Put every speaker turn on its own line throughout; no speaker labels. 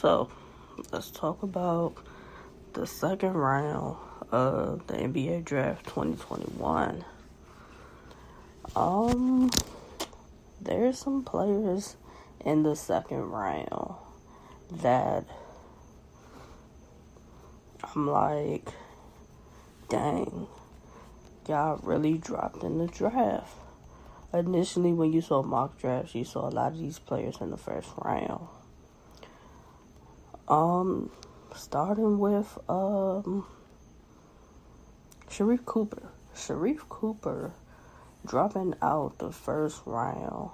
So, let's talk about the second round of the NBA Draft 2021. There's some players in the second round that I'm like, dang, y'all really dropped in the draft. Initially, when you saw mock drafts, you saw a lot of these players in the first round. Starting with Sharife Cooper. Sharife Cooper dropping out the first round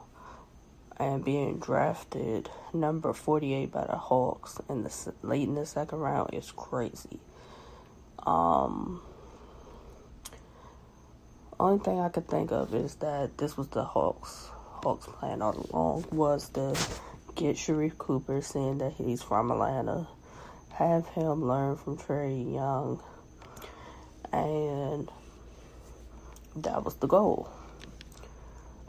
and being drafted number 48 by the Hawks late in the second round is crazy. Only thing I could think of is that this was the Hawks plan all along, was to get Sharife Cooper, seeing that he's from Atlanta, have him learn from Trae Young, and that was the goal.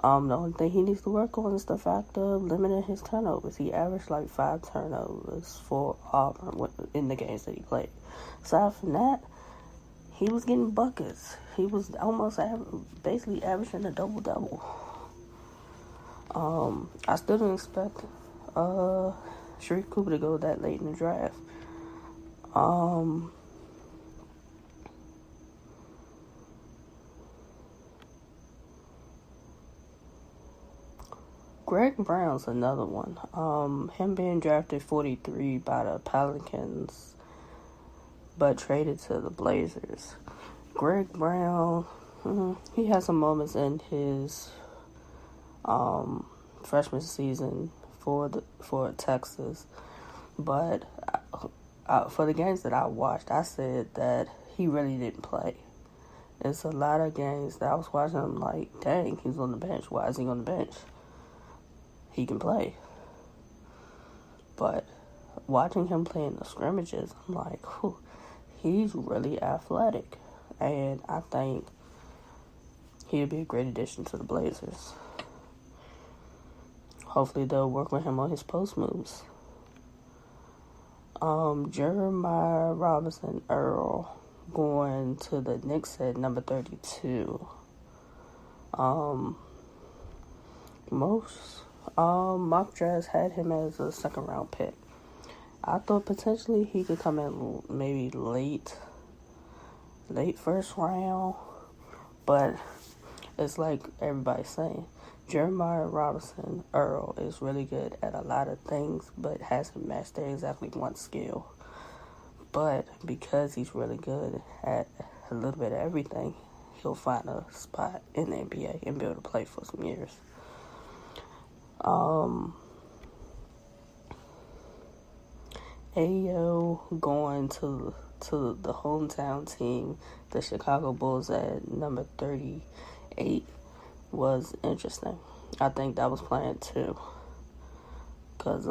The only thing he needs to work on is the fact of limiting his turnovers. He averaged like 5 turnovers for Auburn in the games that he played. Aside from that, he was getting buckets. He was almost basically averaging a double-double. I still didn't expect Sharife Cooper to go that late in the draft. Greg Brown's another one. Him being drafted 43 by the Pelicans, but traded to the Blazers. Greg Brown, he had some moments in his freshman season for Texas, but for the games that I watched, I said that he really didn't play. It's a lot of games that I was watching, I'm like, dang, he's on the bench. Why is he on the bench? He can play. But watching him play in the scrimmages, I'm like, he's really athletic. And I think he'd be a great addition to the Blazers. Hopefully they'll work with him on his post moves. Jeremiah Robinson Earl going to the Knicks at number 32. Most mock drafts had him as a second round pick. I thought potentially he could come in maybe late first round, but it's like everybody's saying, Jeremiah Robinson Earl is really good at a lot of things, but hasn't mastered exactly one skill. But because he's really good at a little bit of everything, he'll find a spot in the NBA and be able to play for some years. Ayo going to the hometown team, the Chicago Bulls, at number 38 was interesting. I think that was planned too, because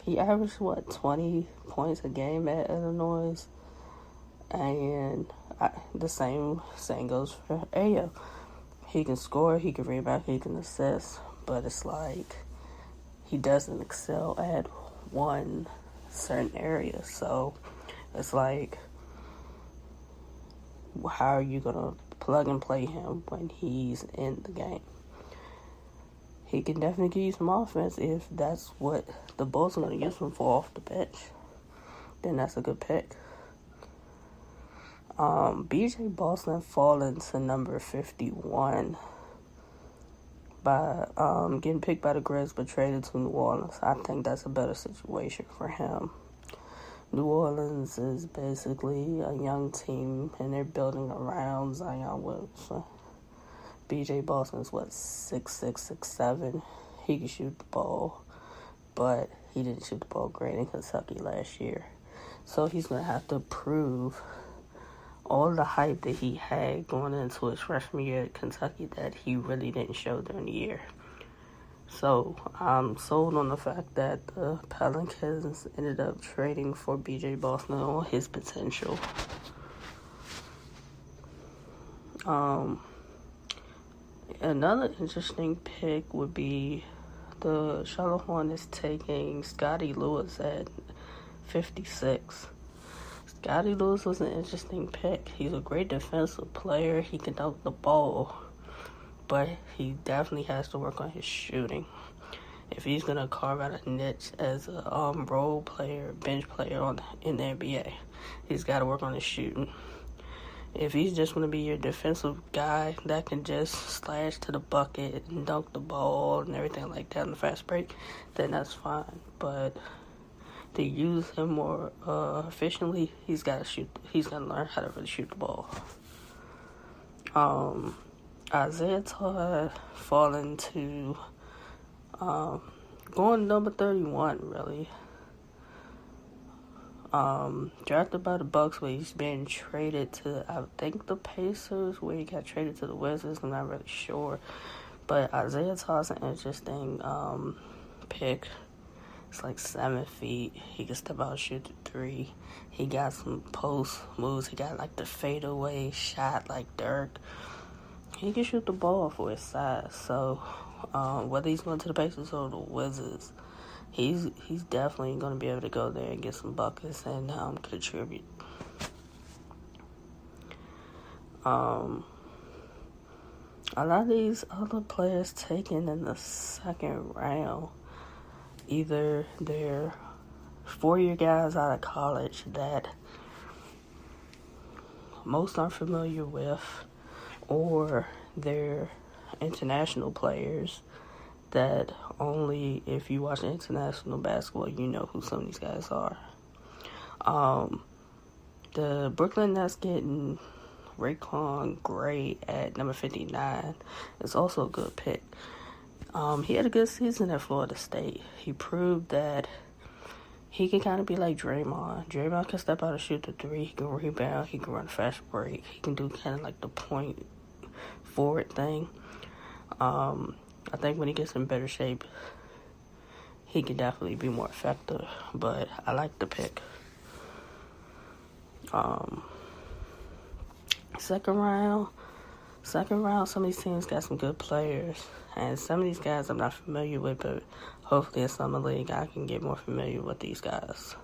he averaged 20 points a game at Illinois, and the same goes for Ayo. He can score, he can rebound, he can assist, but it's like he doesn't excel at one certain area. So it's like, how are you gonna plug and play him when he's in the game? He can definitely give you some offense if that's what the Bulls are gonna use him for off the bench. Then that's a good pick. BJ Boston falling to number 51 by getting picked by the Grizz but traded to New Orleans. I think that's a better situation for him. New Orleans is basically a young team, and they're building around Zion Williamson. BJ Boston's 6'6", 6'7". He can shoot the ball, but he didn't shoot the ball great in Kentucky last year. So he's going to have to prove all the hype that he had going into his freshman year at Kentucky that he really didn't show during the year. So I'm sold on the fact that the Pelicans ended up trading for BJ Boston on his potential. Another interesting pick would be the Charlotte Hornets taking Scotty Lewis at 56. Scotty Lewis was an interesting pick. He's a great defensive player. He can dunk the ball, but he definitely has to work on his shooting. If he's going to carve out a niche as a role player, bench player in the NBA, he's got to work on his shooting. If he's just going to be your defensive guy that can just slash to the bucket and dunk the ball and everything like that in the fast break, then that's fine. But to use him more efficiently, he's got to shoot. He's got to learn how to really shoot the ball. Isaiah Todd falling to going number 31, really. Drafted by the Bucks, where he's been traded to, I think, the Pacers, where he got traded to the Wizards. I'm not really sure. But Isaiah Todd's an interesting pick. It's like 7 feet. He can step out and shoot the three. He got some post moves. He got like the fadeaway shot like Dirk. He can shoot the ball for his size. So whether he's going to the Pacers or the Wizards, he's definitely going to be able to go there and get some buckets and contribute. A lot of these other players taken in the second round, either they're 4-year guys out of college that most aren't familiar with, or they're international players that only if you watch international basketball, you know who some of these guys are. The Brooklyn Nets getting Raekwon Gray at number 59 is also a good pick. He had a good season at Florida State. He proved that he can kind of be like Draymond. Draymond can step out and shoot the three. He can rebound. He can run fast break. He can do kind of like the point forward thing. I think when he gets in better shape, he can definitely be more effective. But I like the pick. Second round, some of these teams got some good players. And some of these guys I'm not familiar with, but hopefully in Summer League I can get more familiar with these guys.